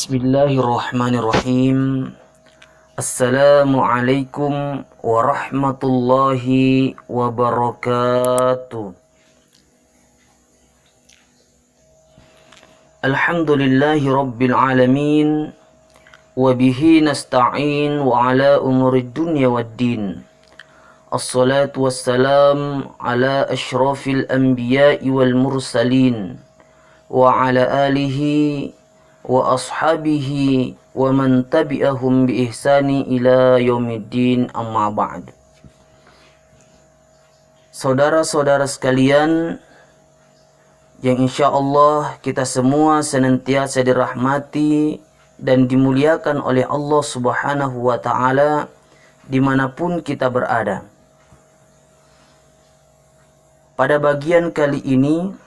Bismillahirrahmanirrahim. Assalamualaikum warahmatullahi wabarakatuh. Alhamdulillahi rabbil alamin. Wabihi nasta'in wa ala umurid dunya waddin. Assalatu wassalam ala ashrafil anbiya'i wal mursalin. Wa ala alihi wa ashabihi wa man tabi'ahum bi ihsani ila yaumiddin, amma ba'd. Saudara-saudara sekalian yang insya Allah kita semua senantiasa dirahmati dan dimuliakan oleh Allah Subhanahu wa ta'ala dimanapun kita berada. Pada bagian kali ini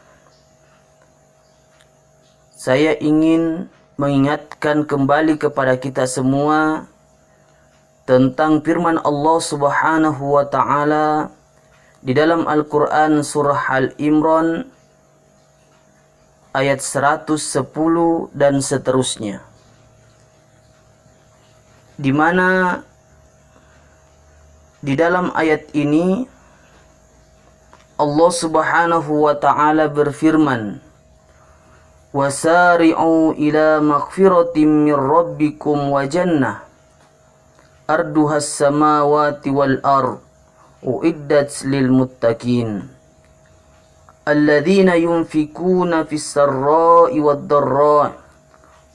saya ingin mengingatkan kembali kepada kita semua tentang firman Allah Subhanahu wa ta'ala di dalam Al-Quran surah Al-Imran ayat 110 dan seterusnya, di mana di dalam ayat ini Allah Subhanahu wa ta'ala berfirman, wasari'u ila maghfiratin min rabbikum wa jannah arduhas samawati wal ard uiddat lil muttaqin alladzina yunfikuna fis sarra'i wad dharra'i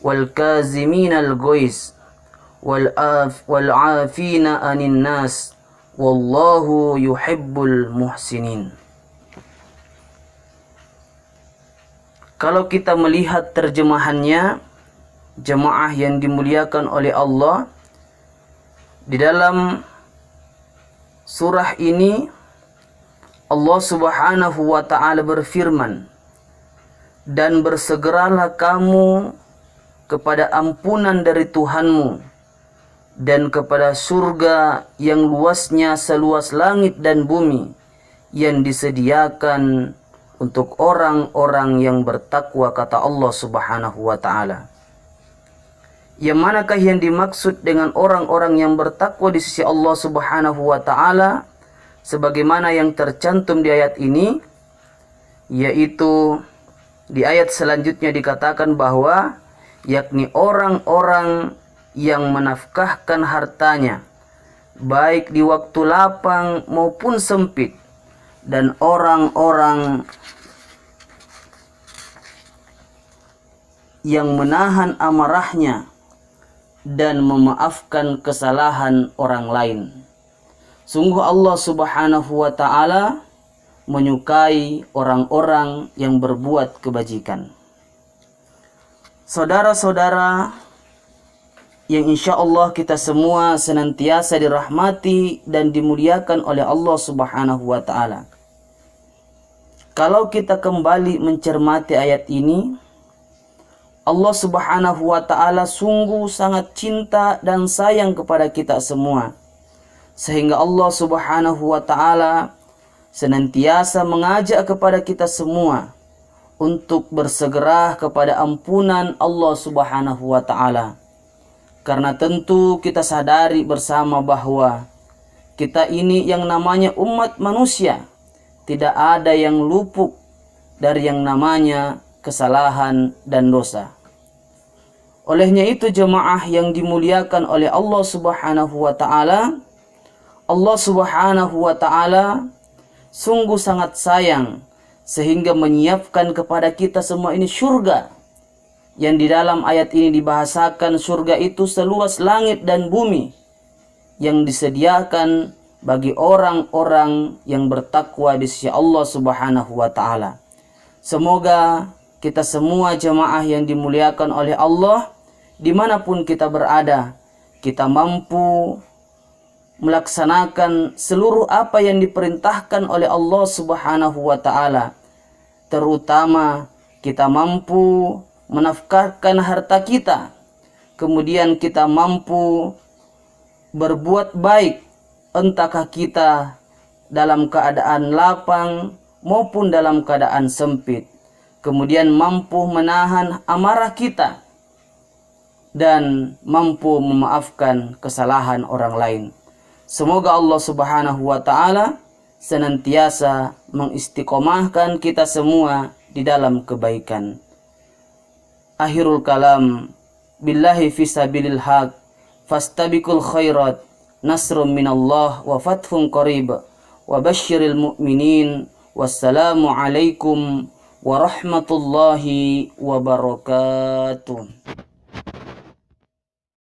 wal kazimina al ghaiz wal 'afina 'anil nas wallahu yuhibbul muhsinin. Kalau kita melihat terjemahannya, jemaah yang dimuliakan oleh Allah, di dalam surah ini Allah Subhanahu wa ta'ala berfirman, dan bersegeralah kamu kepada ampunan dari Tuhanmu dan kepada surga yang luasnya seluas langit dan bumi yang disediakan untuk orang-orang yang bertakwa, kata Allah Subhanahu wa ta'ala. Yang manakah yang dimaksud dengan orang-orang yang bertakwa di sisi Allah Subhanahu wa ta'ala sebagaimana yang tercantum di ayat ini, yaitu di ayat selanjutnya dikatakan bahwa yakni orang-orang yang menafkahkan hartanya baik di waktu lapang maupun sempit, dan orang-orang yang menahan amarahnya dan memaafkan kesalahan orang lain. Sungguh Allah Subhanahu wa ta'ala menyukai orang-orang yang berbuat kebajikan. Saudara-saudara yang insya Allah kita semua senantiasa dirahmati dan dimuliakan oleh Allah Subhanahu wa ta'ala, kalau kita kembali mencermati ayat ini, Allah Subhanahu wa ta'ala sungguh sangat cinta dan sayang kepada kita semua, sehingga Allah Subhanahu wa ta'ala senantiasa mengajak kepada kita semua untuk bersegera kepada ampunan Allah Subhanahu wa ta'ala. Karena tentu kita sadari bersama bahwa kita ini yang namanya umat manusia, tidak ada yang luput dari yang namanya kesalahan dan dosa. Olehnya itu jemaah yang dimuliakan oleh Allah Subhanahu wa ta'ala, Allah Subhanahu wa ta'ala sungguh sangat sayang sehingga menyiapkan kepada kita semua ini surga, yang di dalam ayat ini dibahasakan surga itu seluas langit dan bumi yang disediakan bagi orang-orang yang bertakwa di sisi Allah Subhanahu wa ta'ala. Semoga kita semua jemaah yang dimuliakan oleh Allah, dimanapun kita berada, kita mampu melaksanakan seluruh apa yang diperintahkan oleh Allah Subhanahu wa ta'ala. Terutama kita mampu menafkahkan harta kita, kemudian kita mampu berbuat baik, entahkah kita dalam keadaan lapang maupun dalam keadaan sempit. Kemudian mampu menahan amarah kita dan mampu memaafkan kesalahan orang lain. Semoga Allah Subhanahu wa taala senantiasa mengistiqomahkan kita semua di dalam kebaikan. Akhirul kalam, billahi fisabilil haq, fastabiqul khairat, nasrum minallah wa fathun qarib, wa basyiril mu'minin. Wassalamu alaikum warahmatullahi wabarakatuh.